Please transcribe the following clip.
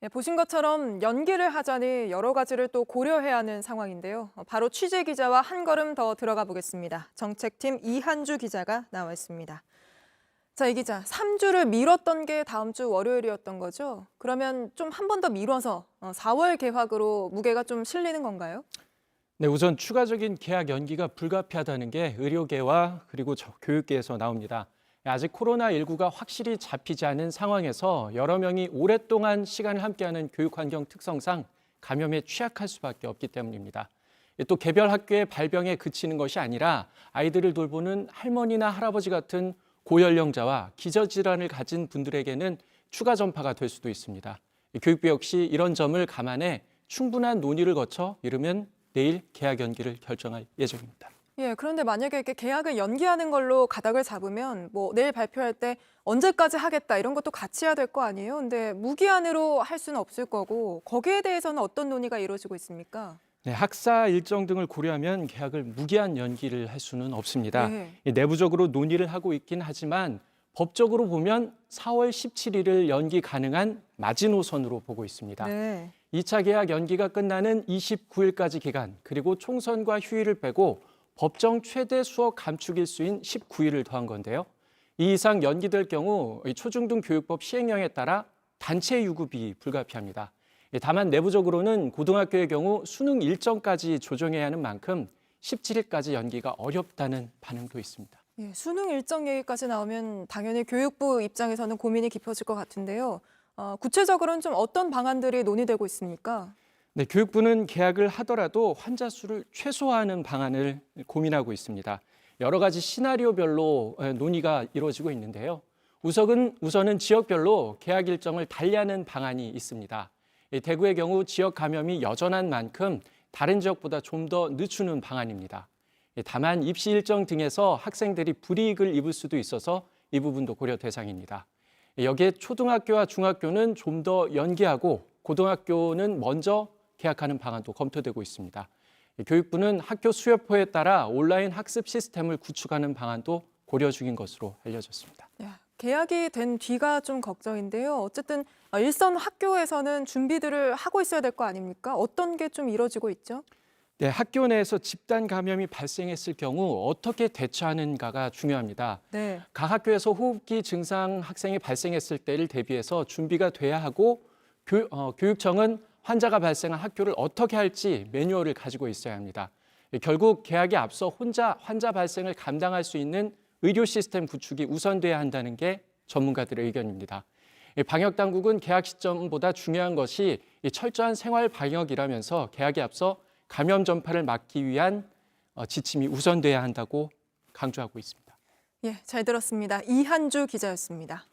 예, 보신 것처럼 연기를 하자니 여러 가지를 또 고려해야 하는 상황인데요. 바로 취재 기자와 한 걸음 더 들어가 보겠습니다. 정책팀 이한주 기자가 나와 있습니다. 자, 이 기자, 3주를 미뤘던 게 다음 주 월요일이었던 거죠? 그러면 좀 한 번 더 미뤄서 4월 개학으로 무게가 좀 실리는 건가요? 네, 우선 추가적인 개학 연기가 불가피하다는 게 의료계와 그리고 교육계에서 나옵니다. 아직 코로나19가 확실히 잡히지 않은 상황에서 여러 명이 오랫동안 시간을 함께하는 교육 환경 특성상 감염에 취약할 수밖에 없기 때문입니다. 또 개별 학교의 발병에 그치는 것이 아니라 아이들을 돌보는 할머니나 할아버지 같은 고연령자와 기저질환을 가진 분들에게는 추가 전파가 될 수도 있습니다. 교육부 역시 이런 점을 감안해 충분한 논의를 거쳐 이르면 내일 개학 연기를 결정할 예정입니다. 예, 그런데 만약에 이렇게 개학을 연기하는 걸로 가닥을 잡으면 내일 발표할 때 언제까지 하겠다 이런 것도 같이 해야 될 거 아니에요? 근데 무기한으로 할 수는 없을 거고 거기에 대해서는 어떤 논의가 이루어지고 있습니까? 네, 학사 일정 등을 고려하면 개학을 무기한 연기를 할 수는 없습니다. 네. 내부적으로 논의를 하고 있긴 하지만 법적으로 보면 4월 17일을 연기 가능한 마지노선으로 보고 있습니다. 네. 2차 개학 연기가 끝나는 29일까지 기간, 그리고 총선과 휴일을 빼고 법정 최대 수업 감축 일수인 19일을 더한 건데요. 이 이상 연기될 경우 초중등 교육법 시행령에 따라 단체 유급이 불가피합니다. 다만 내부적으로는 고등학교의 경우 수능 일정까지 조정해야 하는 만큼 17일까지 연기가 어렵다는 반응도 있습니다. 예, 수능 일정 얘기까지 나오면 당연히 교육부 입장에서는 고민이 깊어질 것 같은데요. 구체적으로는 좀 어떤 방안들이 논의되고 있습니까? 네, 교육부는 개학을 하더라도 환자 수를 최소화하는 방안을 고민하고 있습니다. 여러 가지 시나리오별로 논의가 이루어지고 있는데요. 우선은 지역별로 개학 일정을 달리하는 방안이 있습니다. 대구의 경우 지역 감염이 여전한 만큼 다른 지역보다 좀 더 늦추는 방안입니다. 다만 입시 일정 등에서 학생들이 불이익을 입을 수도 있어서 이 부분도 고려 대상입니다. 여기에 초등학교와 중학교는 좀 더 연기하고 고등학교는 먼저 개학하는 방안도 검토되고 있습니다. 교육부는 학교 수요표에 따라 온라인 학습 시스템을 구축하는 방안도 고려 중인 것으로 알려졌습니다. 야, 개학이 된 뒤가 좀 걱정인데요. 어쨌든 일선 학교에서는 준비들을 하고 있어야 될 거 아닙니까? 어떤 게 좀 이루어지고 있죠? 네, 학교 내에서 집단 감염이 발생했을 경우 어떻게 대처하는가가 중요합니다. 네. 각 학교에서 호흡기 증상 학생이 발생했을 때를 대비해서 준비가 돼야 하고 교육청은 환자가 발생한 학교를 어떻게 할지 매뉴얼을 가지고 있어야 합니다. 결국 개학에 앞서 혼자 환자 발생을 감당할 수 있는 의료 시스템 구축이 우선돼야 한다는 게 전문가들의 의견입니다. 방역 당국은 개학 시점보다 중요한 것이 철저한 생활 방역이라면서 개학에 앞서 감염 전파를 막기 위한 지침이 우선돼야 한다고 강조하고 있습니다. 예, 잘 들었습니다. 이한주 기자였습니다.